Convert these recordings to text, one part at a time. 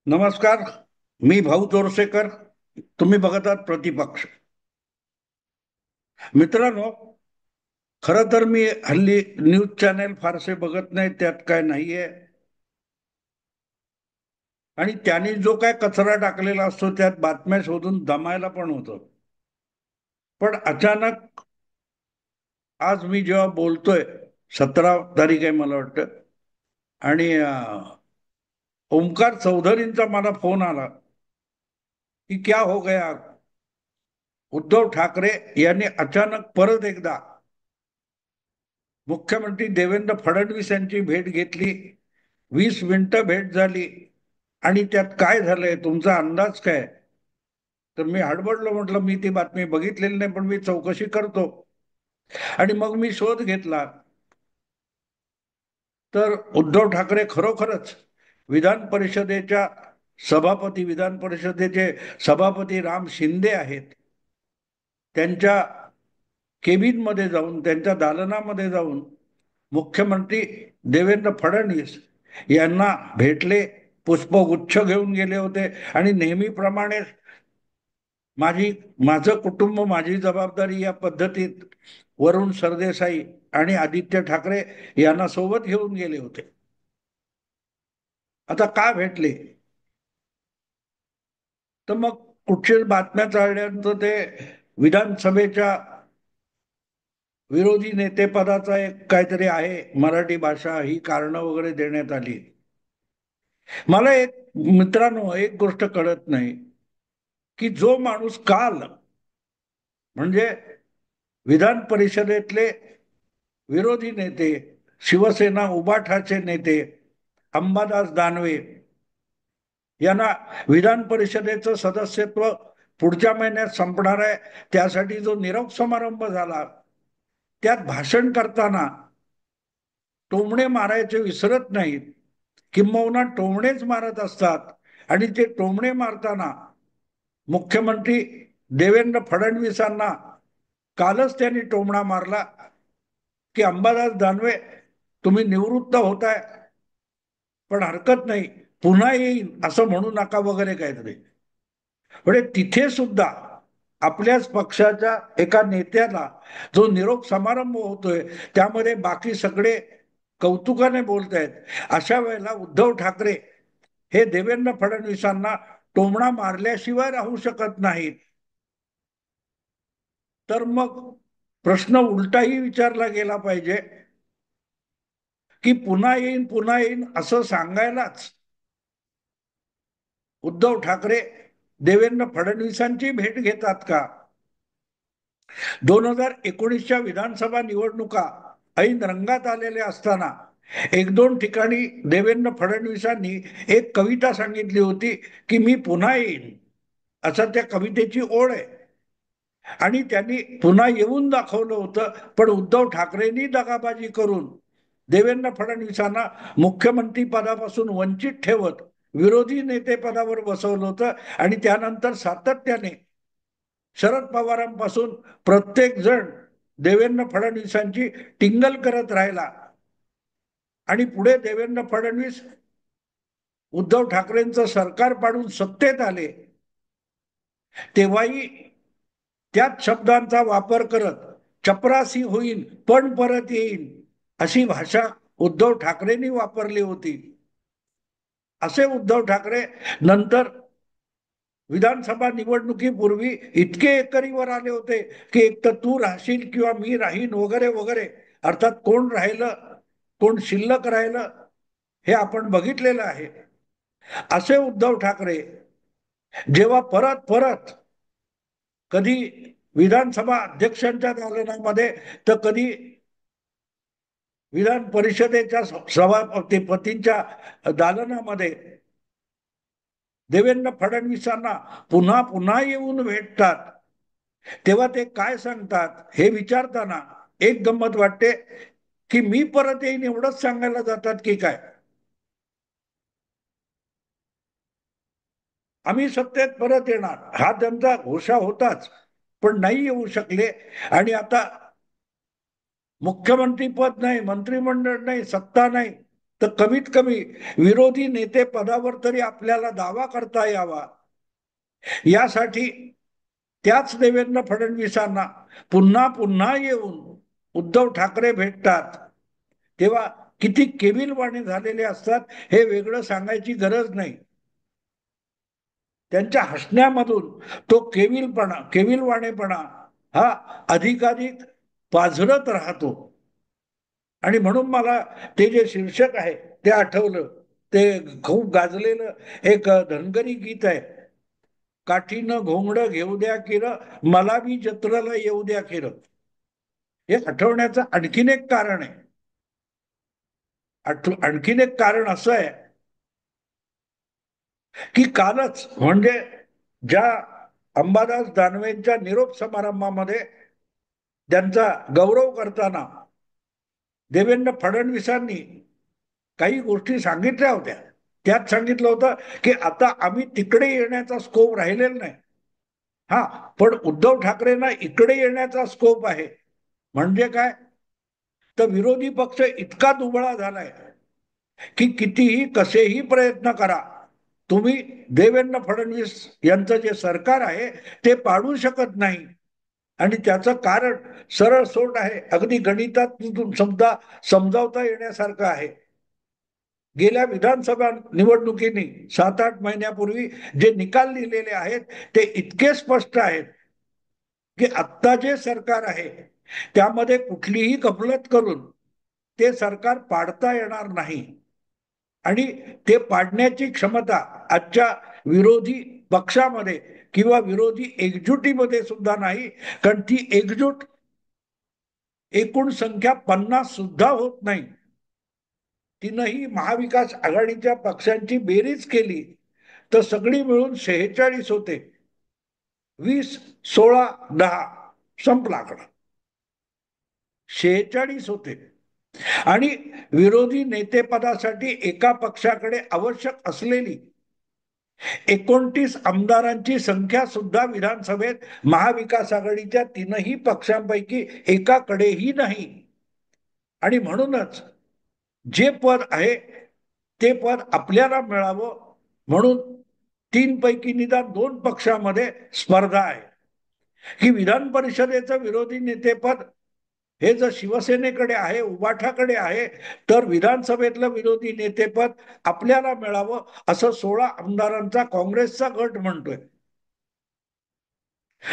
नमस्कार. मी भाऊ तोरसेकर. तुम्ही बघत आहात प्रतिपक्ष. मित्रांनो, खरं तर मी हल्ली न्यूज चॅनेल फारसे बघत नाही, त्यात काय नाहीये. आणि त्यांनी जो काय कचरा टाकलेला असतो त्यात बातम्या शोधून दमायला पण होतं. पण अचानक आज मी जेव्हा बोलतोय, 17 तारीख आहे मला वाटतं, आणि ओमकार चौधरींचा मला फोन आला की क्या हो गया. उद्धव ठाकरे यांनी अचानक परत एकदा मुख्यमंत्री देवेंद्र फडणवीस यांची भेट घेतली. 20 मिनिटं भेट झाली आणि त्यात काय झालंय तुमचा अंदाज काय? तर मी हडबडलो, म्हटलं मी ती बातमी बघितलेली नाही, पण मी चौकशी करतो. आणि मग मी शोध घेतला. तर उद्धव ठाकरे खरोखरच विधान परिषदेच्या विधान परिषदेचे सभापती राम शिंदे आहेत, त्यांच्या केबिनमध्ये जाऊन, त्यांच्या दालनामध्ये जाऊन मुख्यमंत्री देवेंद्र फडणवीस यांना भेटले. पुष्पगुच्छ घेऊन गेले होते आणि नेहमीप्रमाणे माझी माझं कुटुंब माझी जबाबदारी या पद्धतीत वरुण सरदेसाई आणि आदित्य ठाकरे यांना सोबत घेऊन गेले होते. आता का भेटले? तर मग कुठच्या बातम्या चालल्यानंतर ते विधानसभेच्या विरोधी नेतेपदाचा एक काहीतरी आहे, मराठी भाषा ही कारणं वगैरे देण्यात आली. मला एक, मित्रांनो, एक गोष्ट कळत नाही की जो माणूस काल, म्हणजे विधान परिषदेतले विरोधी नेते, शिवसेना उबाठाचे नेते अंबादास दानवे यांना विधान परिषदेचं सदस्यत्व पुढच्या महिन्यात संपणार आहे, त्यासाठी जो निरोप समारंभ झाला, त्यात भाषण करताना टोमणे मारायचे विसरत नाहीत, किंबहुना टोमणेच मारत असतात. आणि ते टोमणे मारताना मुख्यमंत्री देवेंद्र फडणवीसांना कालच त्यांनी टोमणा मारला की अंबादास दानवे, तुम्ही निवृत्त होताय, पण हरकत नाही, पुन्हा येईन असं म्हणू नका वगैरे काहीतरी. म्हणजे तिथे सुद्धा आपल्याच पक्षाच्या एका नेत्याला जो निरोप समारंभ होतोय त्यामध्ये बाकी सगळे कौतुकाने बोलतायत, अशा वेळेला उद्धव ठाकरे हे देवेंद्र फडणवीसांना टोमणा मारल्याशिवाय राहू शकत नाहीत. तर मग प्रश्न उलटाही विचारला गेला पाहिजे की पुन्हा येईन पुन्हा येईन असं सांगायलाच उद्धव ठाकरे देवेंद्र फडणवीसांची भेट घेतात का? 2019च्या विधानसभा निवडणुका ऐन रंगात आलेल्या असताना एक दोन ठिकाणी देवेंद्र फडणवीसांनी एक कविता सांगितली होती की मी पुन्हा येईन, असं त्या कवितेची ओळ आहे. आणि त्यांनी पुन्हा येऊन दाखवलं होतं. पण उद्धव ठाकरेंनी दगाबाजी करून देवेंद्र फडणवीसांना मुख्यमंत्री पदापासून वंचित ठेवत विरोधी नेते पदावर बसवलं होतं. आणि त्यानंतर सातत्याने शरद पवारांपासून प्रत्येक जण देवेंद्र फडणवीसांची टिंगल करत राहिला. आणि पुढे देवेंद्र फडणवीस उद्धव ठाकरेंचं सरकार पाडून सत्तेत आले, तेव्हाही त्याच शब्दांचा वापर करत चपरासी होईन पण परत येईन अशी भाषा उद्धव ठाकरेंनी वापरली होती. असे उद्धव ठाकरे नंतर विधानसभा निवडणुकीपूर्वी इतके एकरीवर आले होते की एक तर तू राहशील किंवा मी राहीन वगैरे वगैरे. अर्थात कोण राहिलं कोण शिल्लक राहिलं हे आपण बघितलेलं आहे. असे उद्धव ठाकरे जेव्हा परत परत कधी विधानसभा अध्यक्षांच्या दालनामध्ये तर कधी विधान परिषदेच्या सभापतींच्या दालनामध्ये देवेंद्र फडणवीसांना पुन्हा पुन्हा येऊन भेटतात, तेव्हा ते काय सांगतात हे विचारताना एक गंमत वाटते की मी परत येईन एवढंच सांगायला जातात की काय, आम्ही सत्तेत परत येणार हा त्यांचा घोषा होताच, पण नाही येऊ शकले. आणि आता मुख्यमंत्री पद नाही, मंत्रिमंडळ नाही, सत्ता नाही, तर कमीत कमी विरोधी नेते पदावर तरी आपल्याला दावा करता यावा, यासाठी त्याच देवेंद्र फडणवीसांना पुन्हा पुन्हा येऊन उद्धव ठाकरे भेटतात तेव्हा किती केविलवाणे झालेले असतात हे वेगळं सांगायची गरज नाही. त्यांच्या हसण्यामधून तो केविलवाणेपणा हा अधिकाधिक पाझरत राहतो. आणि म्हणून मला ते जे शीर्षक आहे ते आठवलं. ते खूप गाजलेलं एक धनगरी गीत आहे, काठीनं घोंगड घेऊ द्या किर, मला बी जत्रेला येऊ द्या किर. हे आठवण्याचं आणखीन एक कारण आहे. आणखीन एक कारण असं आहे की कालच म्हणजे ज्या अंबादास दानवेंच्या निरोप समारंभामध्ये त्यांचा गौरव करताना देवेंद्र फडणवीसांनी काही गोष्टी सांगितल्या होत्या. त्यात सांगितलं होतं की आता आम्ही तिकडे येण्याचा स्कोप राहिलेला नाही. हा, पण उद्धव ठाकरेंना इकडे येण्याचा स्कोप आहे. म्हणजे काय, तर विरोधी पक्ष इतका दुबळा झालाय की कितीही कसेही प्रयत्न करा, तुम्ही देवेंद्र फडणवीस यांचं जे सरकार आहे ते पाडू शकत नाही. आणि त्याचं कारण सरळ सोट आहे, अगदी गणितात समजा समजावता येण्यासारखं आहे. गेल्या विधानसभा निवडणुकीने 7-8 महिन्यापूर्वी जे निकाल लिहिलेले आहेत ते इतके स्पष्ट आहेत की आत्ता जे सरकार आहे त्यामध्ये कुठलीही गफलत करून ते सरकार पाडता येणार नाही. आणि ते पाडण्याची क्षमता आजच्या विरोधी पक्षामध्ये किंवा विरोधी एकजुटीमध्ये सुद्धा नाही. कारण ती एकजूट एकूण संख्या 50 सुद्धा होत नाही. तीनही महाविकास आघाडीच्या पक्षांची बेरीज केली तर सगळी मिळून 46 होते. 20-16-10 संपला आकडा. 46 होते. आणि विरोधी नेतेपदासाठी एका पक्षाकडे आवश्यक असलेली 29 आमदारांची संख्या सुद्धा विधानसभेत महाविकास आघाडीच्या तीनही पक्षांपैकी एकाकडेही नाही. आणि म्हणूनच जे पद आहे ते पद आपल्याला मिळावं म्हणून 3 पैकी निदान 2 पक्षामध्ये स्पर्धा आहे. की विधान परिषदेचं विरोधी नेतेपद हे जर शिवसेनेकडे आहे, उबाठाकडे आहे, तर विधानसभेतलं विरोधी नेतेपद आपल्याला मिळावं असं 16 आमदारांचा काँग्रेसचा गट म्हणतोय.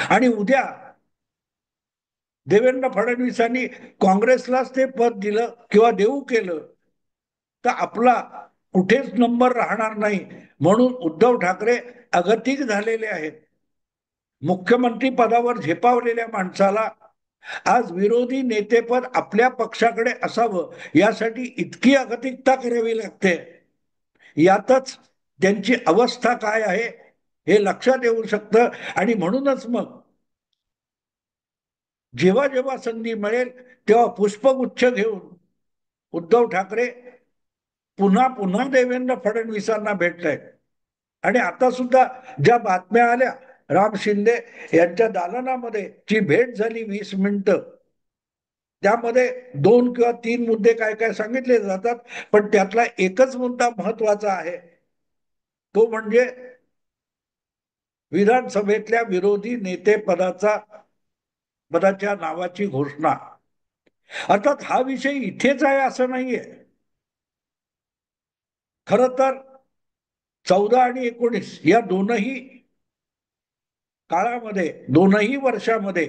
आणि उद्या देवेंद्र फडणवीसांनी काँग्रेसलाच ते पद दिलं किंवा देऊ केलं तर आपला कुठेच नंबर राहणार नाही. म्हणून उद्धव ठाकरे अगतिक झालेले आहेत. मुख्यमंत्री पदावर झेपावलेल्या माणसाला आज विरोधी नेतेपद आपल्या पक्षाकडे असावं यासाठी इतकी अगतिकता करावी लागते. यातच त्यांची अवस्था काय आहे हे लक्षात येऊ शकतं. आणि म्हणूनच मग जेव्हा जेव्हा संधी मिळेल तेव्हा पुष्पगुच्छ घेऊन उद्धव ठाकरे पुन्हा पुन्हा देवेंद्र फडणवीसांना भेटतायत. आणि आता सुद्धा ज्या बातम्या आल्या, राम शिंदे यांच्या दालनामध्ये जी भेट झाली 20 मिनिटं, त्यामध्ये 2 किंवा 3 मुद्दे काय काय सांगितले जातात, पण त्यातला एकच मुद्दा महत्वाचा आहे, तो म्हणजे विधानसभेतल्या विरोधी नेते पदाच्या नावाची घोषणा. अर्थात हा विषय इथेच आहे असं नाहीये. खर तर 14 आणि 19 या दोनही काळामध्ये, दोनही वर्षामध्ये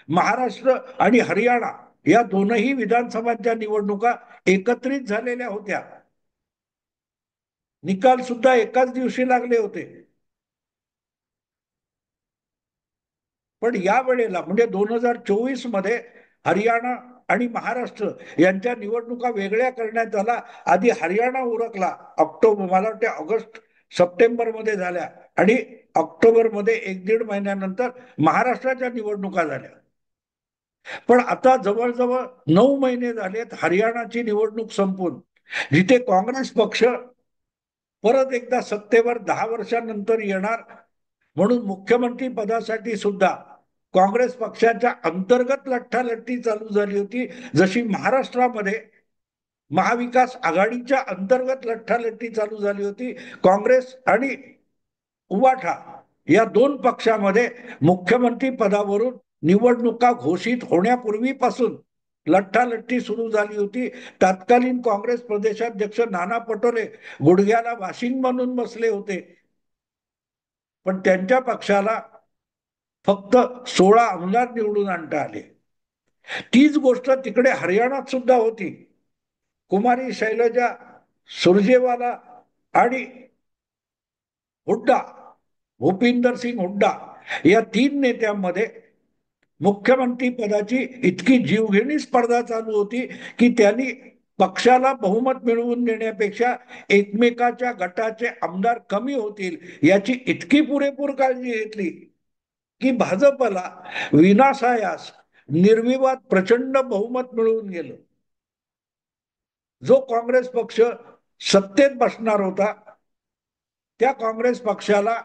महाराष्ट्र आणि हरियाणा या दोनही विधानसभांच्या निवडणुका एकत्रित झालेल्या होत्या. निकाल सुद्धा एकाच दिवशी लागले होते. पण या वेळेला म्हणजे 2024 मध्ये हरियाणा आणि महाराष्ट्र यांच्या निवडणुका वेगळ्या करण्यात आला. आधी हरियाणा उरकला, ऑक्टोबर, मला वाटते ऑगस्ट सप्टेंबर मध्ये झाल्या, आणि ऑक्टोबर मध्ये 1-1.5 महिन्यानंतर महाराष्ट्राच्या निवडणुका झाल्या. पण आता जवळजवळ 9 महिने झालेत हरियाणाची निवडणूक संपून, जिथे काँग्रेस पक्ष परत एकदा सत्तेवर 10 वर्षांनंतर येणार. म्हणून मुख्यमंत्री पदासाठी सुद्धा काँग्रेस पक्षाच्या अंतर्गत लठ्ठालट्टी चालू झाली होती, जशी महाराष्ट्रामध्ये महाविकास आघाडीच्या अंतर्गत लठ्ठालट्टी चालू झाली होती. काँग्रेस आणि उबाठा या दोन पक्षामध्ये मुख्यमंत्री पदावरून निवडणुका घोषित होण्यापूर्वीपासून लठ्ठालट्टी सुरू झाली होती. तत्कालीन काँग्रेस प्रदेशाध्यक्ष नाना पटोले गुडघ्याला वाशिंग बनून बसले होते, पण त्यांच्या पक्षाला फक्त 16 आमदार निवडून आणता आले. तीच गोष्ट तिकडे हरियाणात सुद्धा होती. कुमारी शैलजा सुरजेवाला आणि हुड्डा, भूपिंदर सिंग हुड्डा या तीन नेत्यांमध्ये मुख्यमंत्री पदाची इतकी जीवघेणी स्पर्धा चालू होती की त्यांनी पक्षाला बहुमत मिळवून देण्यापेक्षा एकमेकाच्या गटाचे आमदार कमी होतील याची इतकी पुरेपूर काळजी घेतली की भाजपला विनासायास निर्विवाद प्रचंड बहुमत मिळवून गेलं. जो काँग्रेस पक्ष सत्तेत बसणार होता त्या काँग्रेस पक्षाला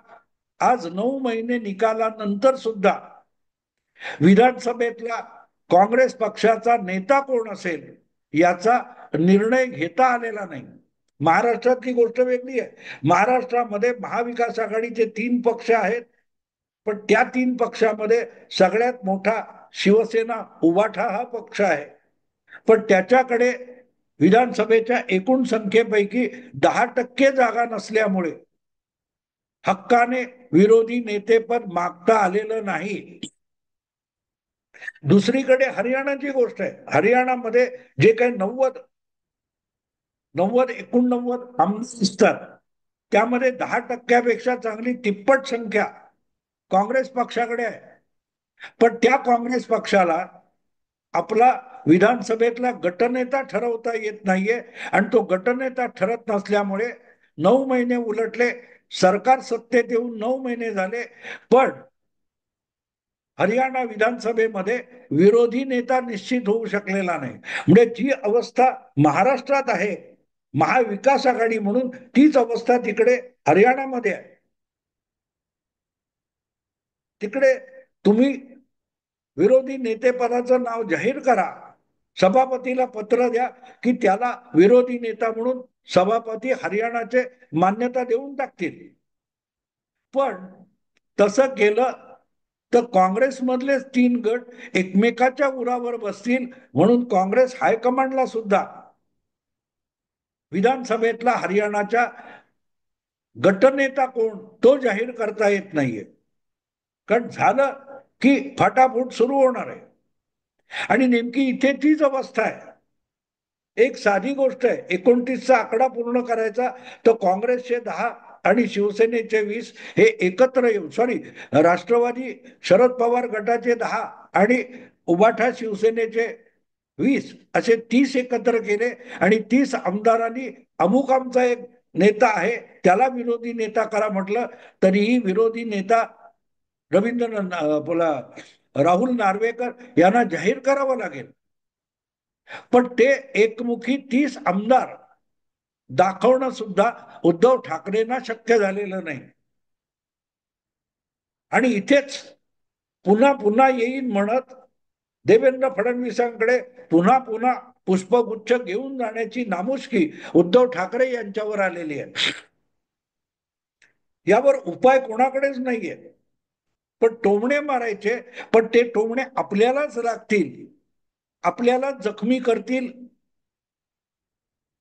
आज 9 महिने निकालानंतर सुद्धा विधानसभेतला काँग्रेस पक्षाचा नेता कोण असेल याचा निर्णय घेता आलेला नाही. महाराष्ट्रातली गोष्ट वेगळी आहे. महाराष्ट्रामध्ये महाविकास आघाडीचे 3 पक्ष आहेत, पण त्या 3 पक्षामध्ये सगळ्यात मोठा शिवसेना उबाठा हा पक्ष आहे, पण त्याच्याकडे विधानसभेच्या एकूण संख्येपैकी 10% जागा नसल्यामुळे हक्काने विरोधी नेतेपद मागता आलेलं नाही. दुसरीकडे हरियाणाची गोष्ट आहे. हरियाणामध्ये जे काही 89 आमदार दिसतात त्यामध्ये 10%पेक्षा चांगली तिप्पट संख्या काँग्रेस पक्षाकडे आहे. पण त्या काँग्रेस पक्षाला आपला विधानसभेतला गटनेता ठरवता येत नाहीये आणि तो गटनेता ठरत नसल्यामुळे 9 महिने उलटले, सरकार सत्तेत येऊन 9 महिने झाले, पण हरियाणा विधानसभेमध्ये विरोधी नेता निश्चित होऊ शकलेला नाही. म्हणजे जी अवस्था महाराष्ट्रात आहे महाविकास आघाडी म्हणून, तीच अवस्था तिकडे हरियाणामध्ये आहे. तिकडे तुम्ही विरोधी नेतेपदाचं नाव जाहीर करा, सभापतीला पत्र द्या की त्याला विरोधी नेता म्हणून सभापती हरियाणाचे मान्यता देऊन टाकतील. पण तसं केलं तर काँग्रेसमधलेच 3 गट एकमेकाच्या उरावर बसतील, म्हणून काँग्रेस हायकमांडला सुद्धा विधानसभेतला हरियाणाच्या गटनेता कोण तो जाहीर करता येत नाहीये. कारण झालं की फाटाफूट सुरू होणार आहे. आणि नेमकी इथे तीच अवस्था आहे. एक साधी गोष्ट आहे, 29चा आकडा पूर्ण करायचा तर काँग्रेसचे 10 आणि शिवसेनेचे 20 हे एकत्र येऊन, सॉरी, राष्ट्रवादी शरद पवार गटाचे 10 आणि उबाठा शिवसेनेचे 20 असे 30 एकत्र केले आणि 30 आमदारांनी अमुक आमचा एक नेता आहे त्याला विरोधी नेता करा म्हटलं, तरीही विरोधी नेता राहुल नार्वेकर यांना जाहीर करावं लागेल. पण ते एकमुखी 30 आमदार दाखवणं सुद्धा उद्धव ठाकरेंना शक्य झालेलं नाही. आणि इथेच पुन्हा पुन्हा येईन म्हणत देवेंद्र फडणवीसांकडे पुन्हा पुन्हा पुष्पगुच्छ घेऊन जाण्याची नामुष्की उद्धव ठाकरे यांच्यावर आलेली आहे. यावर उपाय कोणाकडेच नाहीये. पण टोमणे मारायचे, पण ते टोमणे आपल्यालाच लागतील, आपल्याला जखमी करतील,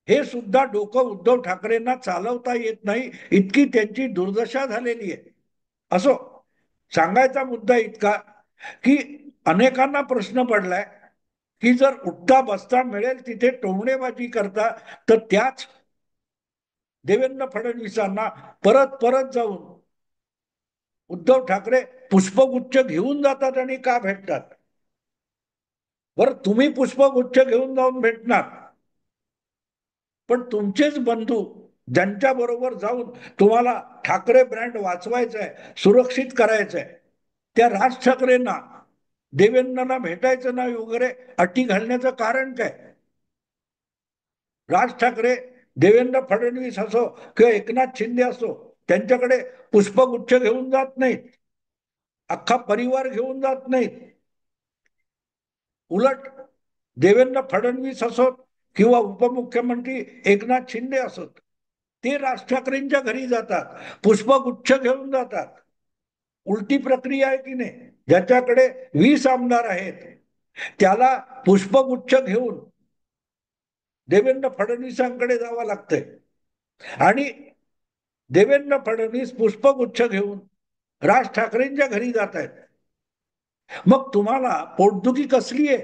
हे सुद्धा डोकं उद्धव ठाकरेंना चालवता येत नाही, इतकी त्यांची दुर्दशा झालेली आहे. असो, सांगायचा मुद्दा इतका की अनेकांना प्रश्न पडलाय की जर उठता बसता मिळेल तिथे टोमणेबाजी करता, तर त्याच देवेंद्र फडणवीसांना परत परत जाऊन उद्धव ठाकरे पुष्पगुच्छ घेऊन जातात आणि का भेटतात. बरं, तुम्ही पुष्पगुच्छ घेऊन जाऊन भेटणार, पण तुमचेच बंधू ज्यांच्या बरोबर जाऊन तुम्हाला ठाकरे ब्रँड वाचवायचा आहे, सुरक्षित करायचं आहे, त्या राज ठाकरेंना देवेंद्रला भेटायचं नाही वगैरे अटी घालण्याचं कारण काय. राज ठाकरे, देवेंद्र फडणवीस असो किंवा एकनाथ शिंदे असो, त्यांच्याकडे पुष्पगुच्छ घेऊन जात नाहीत, अख्खा परिवार घेऊन जात नाहीत. उलट देवेंद्र फडणवीस असो किंवा उपमुख्यमंत्री एकनाथ शिंदे असत, ते राज ठाकरेंच्या घरी जातात, पुष्पगुच्छ घेऊन जातात. उलटी प्रक्रिया आहे की नाही? ज्याच्याकडे 20 आमदार आहेत त्याला पुष्पगुच्छ घेऊन देवेंद्र फडणवीसांकडे जावं लागतंय, आणि देवेंद्र फडणवीस पुष्पगुच्छ घेऊन राज ठाकरेंच्या घरी जात आहेत. मग तुम्हाला पोटदुखी कसली आहे?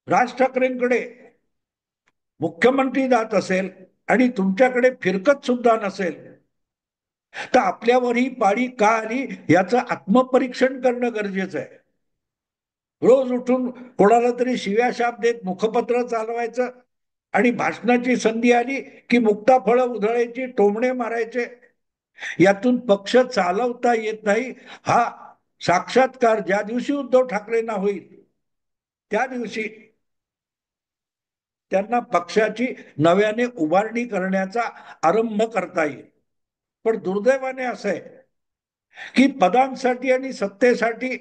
राज ठाकरेंकडे मुख्यमंत्री जात असेल आणि तुमच्याकडे फिरकत सुद्धा नसेल, तर आपल्यावर ही पाळी का आली याचं आत्मपरीक्षण करणं गरजेचं आहे. रोज उठून कोणाला तरी शिव्या शाप देत मुखपत्र चालवायचं आणि भाषणाची संधी आली की मुक्ताफळं उधळायची, टोमणे मारायचे, यातून पक्ष चालवता येत नाही. हा साक्षात्कार ज्या दिवशी उद्धव ठाकरेंना होईल त्या दिवशी त्यांना पक्षाची नव्याने उभारणी करण्याचा आरंभ करता येईल. पण दुर्दैवाने असं आहे की पदांसाठी आणि सत्तेसाठी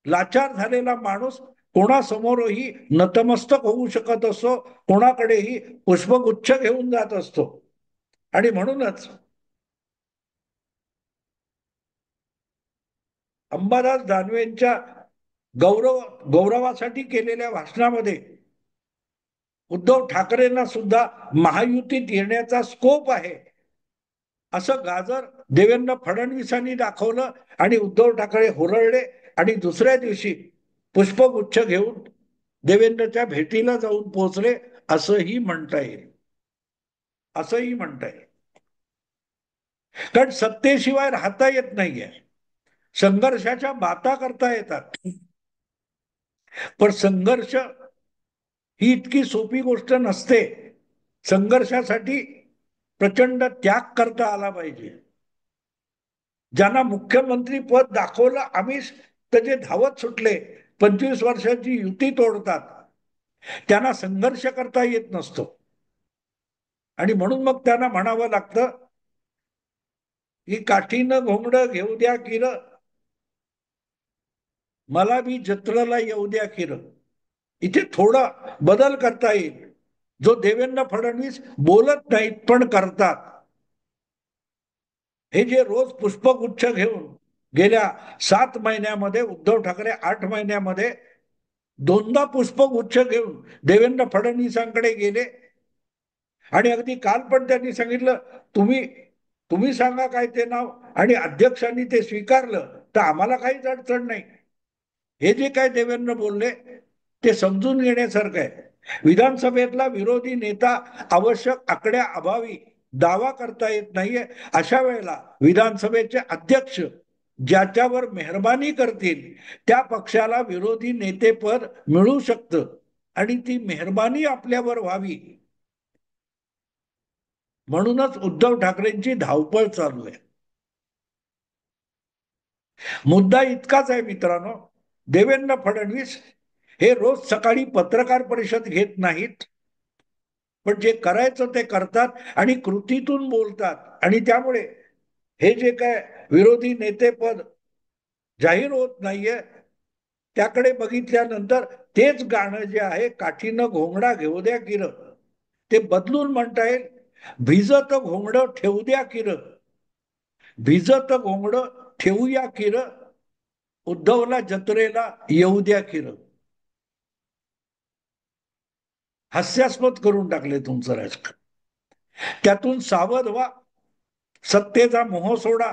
लाचार झालेला माणूस कोणासमोरही नतमस्तक होऊ शकत असतो, कोणाकडेही पुष्पगुच्छ घेऊन जात असतो. आणि म्हणूनच अंबादास दानवेंच्या गौरवासाठी केलेल्या भाषणामध्ये उद्धव ठाकरेंना सुद्धा महायुतीत येण्याचा स्कोप आहे असं गाजर देवेंद्र फडणवीसांनी दाखवलं, आणि उद्धव ठाकरे हुरळले आणि दुसऱ्या दिवशी पुष्पगुच्छ घेऊन देवेंद्रच्या भेटीला जाऊन पोहोचले, असंही म्हणता येईल. असंही म्हणता येईल. कारण सत्तेशिवाय राहता येत नाहीये. संघर्षाच्या बाता करता येतात, पण संघर्ष ही इतकी सोपी गोष्ट नसते. संघर्षासाठी प्रचंड त्याग करता आला पाहिजे. ज्यांना मुख्यमंत्री पद दाखवलं आमिष, तर जे धावत सुटले, 25 वर्षाची युती तोडतात, त्यांना संघर्ष करता येत नसतो. आणि म्हणून मग त्यांना म्हणावं लागतं की काठीनं घोंगडं घेऊ द्या किर, मला बी जत्रेला येऊ द्या किर. इथे थोडा बदल करता येईल, जो देवेंद्र फडणवीस बोलत नाहीत पण करतात. हे जे रोज पुष्पगुच्छ घेऊन गेल्या 7 महिन्यामध्ये उद्धव ठाकरे 8 महिन्यामध्ये दोनदा पुष्पगुच्छ घेऊन देवेंद्र फडणवीसांकडे गेले, आणि अगदी काल पण त्यांनी सांगितलं, तुम्ही तुम्ही सांगा काय ते नाव, आणि अध्यक्षांनी ते स्वीकारलं तर आम्हाला काहीच अडचण नाही. हे जे काय देवेंद्र बोलले ते समजून घेण्यासारखं आहे. विधानसभेतला विरोधी नेता आवश्यक आकड्या अभावी दावा करता येत नाहीये. अशा वेळेला विधानसभेचे अध्यक्ष ज्याच्यावर मेहरबानी करतील त्या पक्षाला विरोधी नेतेपद मिळू शकतं, आणि ती मेहरबानी आपल्यावर व्हावी म्हणूनच उद्धव ठाकरेंची धावपळ चालू आहे. मुद्दा इतकाच आहे मित्रांनो, देवेंद्र फडणवीस हे रोज सकाळी पत्रकार परिषद घेत नाहीत, पण जे करायचं ते करतात आणि कृतीतून बोलतात. आणि त्यामुळे हे जे काय विरोधी नेतेपद जाहीर होत नाहीये, त्याकडे बघितल्यानंतर तेच गाणं जे आहे, काठीनं घोंगडा घेऊ द्या किर, ते बदलून म्हणता येईल, भिजत घोंगडं ठेवू द्या किर, भिजत घोंगडं ठेवूया किर, उद्धवला जत्रेला येऊ द्या किर. हास्यास्पद करून टाकले तुमचं राजकारण. त्यातून सावध व्हा, सत्तेचा मोह सोडा,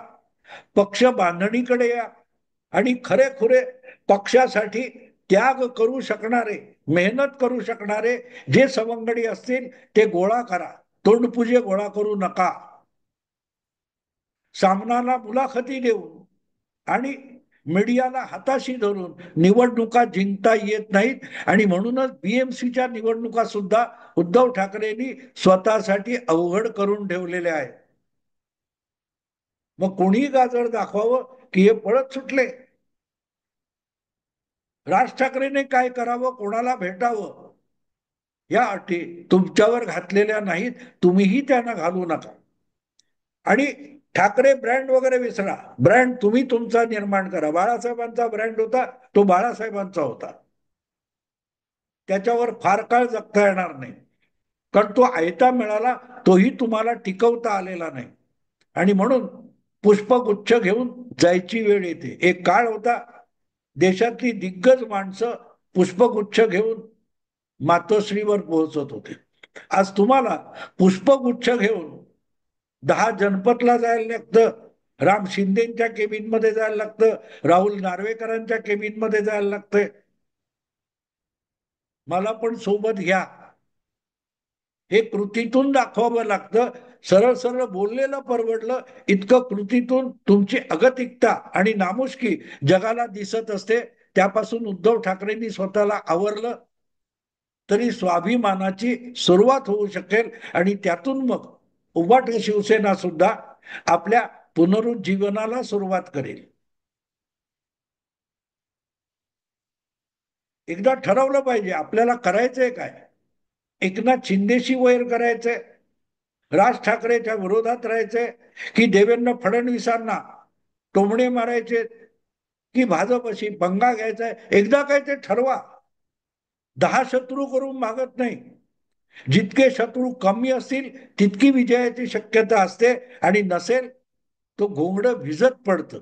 पक्ष बांधणीकडे या, आणि खरेखुरे पक्षासाठी त्याग करू शकणारे, मेहनत करू शकणारे जे सवंगडी असतील ते गोळा करा. तोंडपुजे गोळा करू नका. सामनाला मुलाखती देऊन आणि मीडियाला हाताशी धरून निवडणुका जिंकता येत नाहीत. आणि म्हणूनच बीएमसीच्या निवडणुका सुद्धा उद्धव ठाकरेंनी स्वतःसाठी अवघड करून ठेवलेल्या आहेत. मग कोणीही गाजर दाखवावं की हे पळत सुटले. राज ठाकरेने काय करावं, कोणाला भेटावं, या अटी तुमच्यावर घातलेल्या नाहीत, तुम्हीही त्यांना घालू नका. आणि ठाकरे ब्रँड वगैरे विसरा, ब्रँड तुम्ही तुमचा निर्माण करा. बाळासाहेबांचा ब्रँड होता तो बाळासाहेबांचा होता. त्याच्यावर फार काळ जगता येणार नाही. कारण तो आयता मिळाला, तोही तुम्हाला टिकवता आलेला नाही. आणि म्हणून पुष्पगुच्छ घेऊन जायची वेळ येते. एक काळ होता, देशातली दिग्गज माणसं पुष्पगुच्छ घेऊन मातोश्रीवर पोहोचत होते. आज तुम्हाला पुष्पगुच्छ घेऊन 10 जनपथला जायला लागतं, राम शिंदेच्या केबिन मध्ये जायला लागतं, राहुल नार्वेकरांच्या केबिन मध्ये जायला लागतंय. मला पण सोबत घ्या, हे कृतीतून दाखवावं लागतं. सरळ सरळ बोललेलं परवडलं, इतकं कृतीतून तुमची अगतिकता आणि नामुष्की जगाला दिसत असते. त्यापासून उद्धव ठाकरेंनी स्वतःला आवरलं तरी स्वाभिमानाची सुरुवात होऊ शकेल. आणि त्यातून मग उभाट शिवसेना सुद्धा आपल्या पुनरुज्जीवनाला सुरुवात करेल. एकदा ठरवलं पाहिजे आपल्याला करायचंय काय. एकनाथ शिंदेशी वैर करायचंय, राज ठाकरेच्या विरोधात राहायचंय, की देवेंद्र फडणवीसांना टोमणे मारायचे, की भाजपशी पंगा घ्यायचाय. एकदा काय ते ठरवा. 10 शत्रू करून मागत नाही. जितके शत्रू कमी असतील तितकी विजयाची शक्यता असते. आणि नसेल तो घोंगडं भिजत पडतं.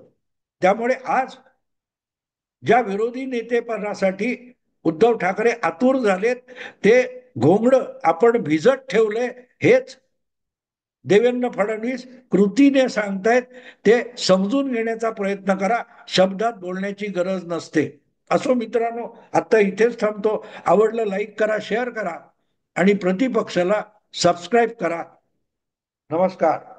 त्यामुळे आज ज्या विरोधी नेतेपदासाठी उद्धव ठाकरे आतुर झालेत, ते घोंगडं आपण भिजत ठेवलंय हेच देवेंद्र फडणवीस कृतीने सांगतायत. ते समजून घेण्याचा प्रयत्न करा. शब्दात बोलण्याची गरज नसते. असो मित्रांनो, आता इथेच थांबतो. आवडलं लाईक करा, शेअर करा आणि प्रतिपक्षाला सबस्क्राईब करा. नमस्कार.